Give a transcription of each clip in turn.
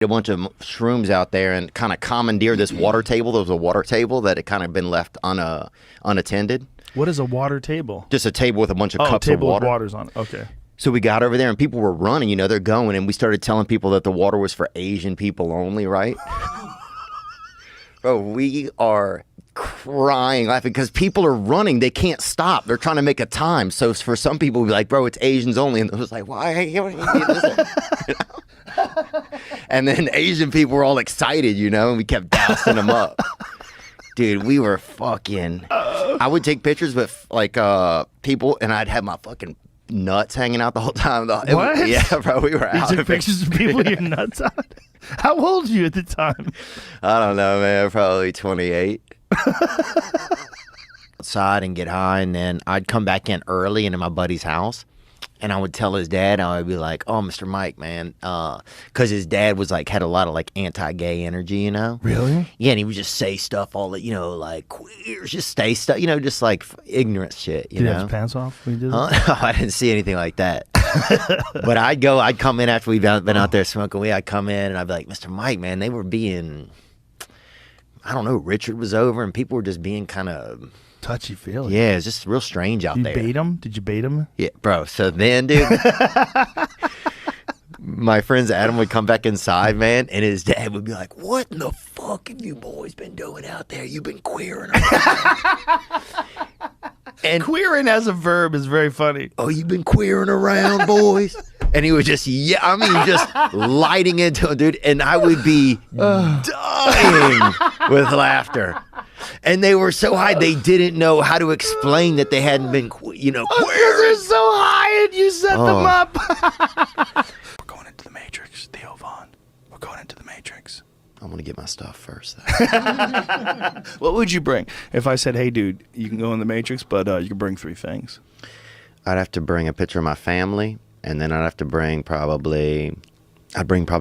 a bunch of shrooms out there and kind of commandeered this water table. There was a water table that had kind of been left unattended. What is a water table? Just a table with a bunch of cups of water. Table with waters on it. Okay. So we got over there and people were running, they're going, and we started telling people that the water was for Asian people only, right? Bro, we are crying, laughing, because people are running. They can't stop. They're trying to make a time. So for some people, we'd be like, bro, it's Asians only. And it was like, why? And then Asian people were all excited, and we kept dousing them up. Dude, we were fucking... I would take pictures with, people, and I'd have my fucking nuts hanging out the whole time. What? Yeah, bro, we were out. You took pictures of people with your nuts out? How old were you at the time? I don't know, man. Probably 28. Outside and get high, and then I'd come back in early into my buddy's house, and I would tell his dad, I would be like, "Oh, Mr. Mike, man," because his dad was had a lot of anti-gay energy, Really? Yeah, and he would just say stuff all that, queers, just say stuff, just ignorant shit, Did he have his pants off when he did that? Huh? I didn't see anything like that. But I'd come in after we'd been out there smoking weed. I'd come in and I'd be like, "Mr. Mike, man, they were being, I don't know, Richard was over and people were just being kind of touchy-feely." Yeah, it's just real strange out there. You bait him? Did you bait him? Yeah, bro. So then, dude, my friends Adam would come back inside, man, and his dad would be like, "What in the fuck have you boys been doing out there? You've been queering around." And queering as a verb is very funny. "Oh, you've been queering around, boys?" And he would just, just lighting into it, dude. And I would be dying with laughter. And they were so high, they didn't know how to explain that they hadn't been, queering. They're so high and you set them up. We're going into the Matrix, Theo Vaughn. We're going into the Matrix. I'm going to get my stuff first. What would you bring? If I said, "Hey, dude, you can go in the Matrix, but you can bring 3 things." I'd have to bring a picture of my family, and then I'd have to bring probably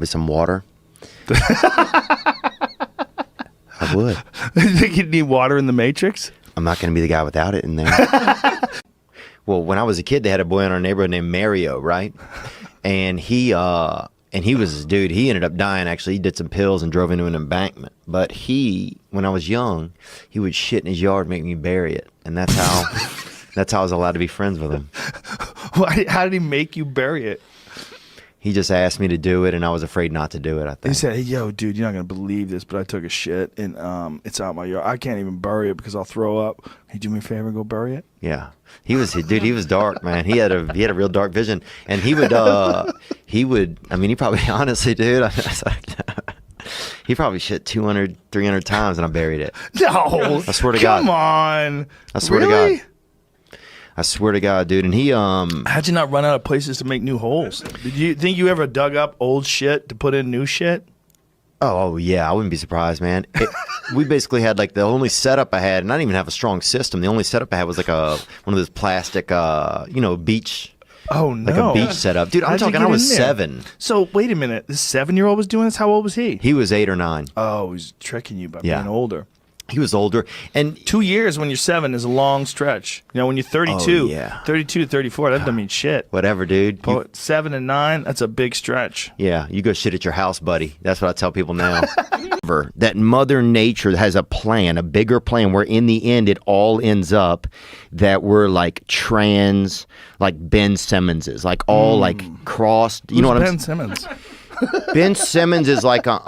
some water. I would. You think you'd need water in the Matrix? I'm not going to be the guy without it in there. Well, when I was a kid, they had a boy in our neighborhood named Mario, right? And he was, dude, he ended up dying, actually. He did some pills and drove into an embankment. But when I was young, he would shit in his yard and make me bury it. And that's how I was allowed to be friends with him. How did he make you bury it? He just asked me to do it, and I was afraid not to do it, I think. He said, "Hey, yo, dude, you're not going to believe this, but I took a shit, and it's out my yard. I can't even bury it because I'll throw up. Hey, do me a favor and go bury it?" Yeah. He was dark, man. He had a real dark vision. And he would, he probably, honestly, dude, he probably shit 200, 300 times, and I buried it. No. I swear to God. Come on. I swear to God. I swear to God, dude. And he how'd you not run out of places to make new holes? Did you think you ever dug up old shit to put in new shit? Oh yeah, I wouldn't be surprised, man. We basically had the only setup I had, and I didn't even have a strong system. The only setup I had was one of those plastic beach. Oh no. Like a beach setup. Dude, I'm talking I was 7. So wait a minute. This 7-year-old was doing this? How old was he? He was 8 or 9. Oh, he's tricking you by being older. He was older. And 2 years when you're 7 is a long stretch. When you're 32, 32, 34, that doesn't mean shit. Whatever, dude. 7 and 9, that's a big stretch. Yeah, you go shit at your house, buddy. That's what I tell people now. That Mother Nature has a plan, a bigger plan, where in the end it all ends up that we're trans, Ben Simmons is, all crossed. You know what Ben Simmons? Ben Simmons is like a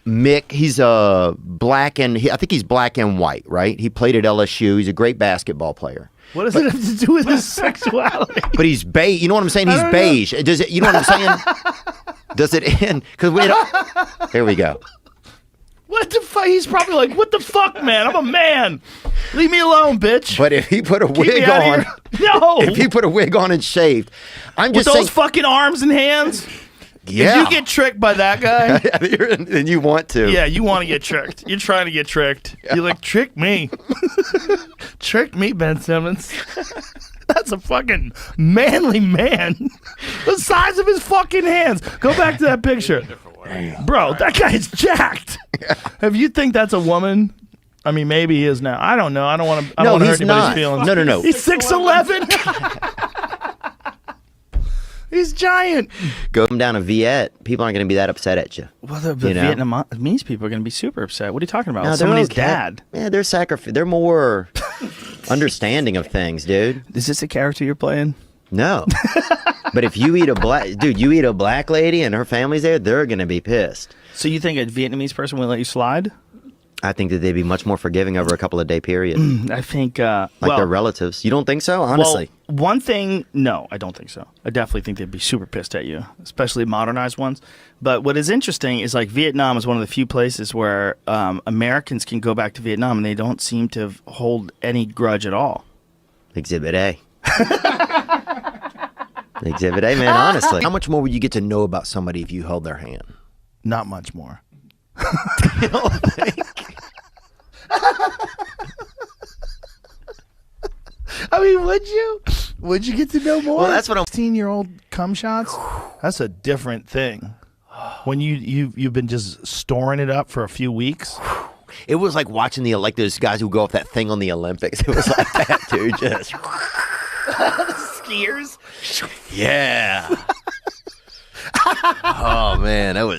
Mick, he's black and I think he's black and white, right? He played at LSU. He's a great basketball player. What does it have to do with his sexuality? But he's beige. You know what I'm saying? He's beige. Does it? You know what I'm saying? Does it end? Because here we go. What the fuck? He's probably like, "What the fuck, man? I'm a man. Leave me alone, bitch." But if he put a wig on, no. If he put a wig on and shaved, I'm just saying, with those fucking arms and hands. Yeah. If you get tricked by that guy, then you want to. Yeah, you want to get tricked. You're trying to get tricked. Yeah. You're like, trick me. Trick me, Ben Simmons. That's a fucking manly man. The size of his fucking hands. Go back to that picture. Bro, that guy's jacked. Yeah. If you think that's a woman, I mean, maybe he is now. I don't know. I don't want to hurt anybody's feelings. No. He's 6'11". He's giant. Go down to Viet, people aren't going to be that upset at you. Well, the You know? Vietnamese people are going to be super upset. What are you talking about? No, they're Somebody's okay. dad. Yeah, they're more understanding of things, dude. Is this a character you're playing? No. But if you eat you eat a black lady and her family's there, they're going to be pissed. So you think a Vietnamese person will let you slide? I think that they'd be much more forgiving over a couple of day period. I think Like their relatives. You don't think so? Honestly. Well, one thing, no, I don't think so. I definitely think they'd be super pissed at you, especially modernized ones. But what is interesting is like Vietnam is one of the few places where Americans can go back to Vietnam and they don't seem to hold any grudge at all. Exhibit A. Exhibit A, man, honestly. How much more would you get to know about somebody if you held their hand? Not much more. You don't think? I mean, would you? Would you get to know more? Well, that's what I'm- 16-year-old cum shots. That's a different thing. When you've been just storing it up for a few weeks. It was like watching like those guys who go off that thing on the Olympics. It was like that, dude. Just Skiers. yeah. Oh man, that was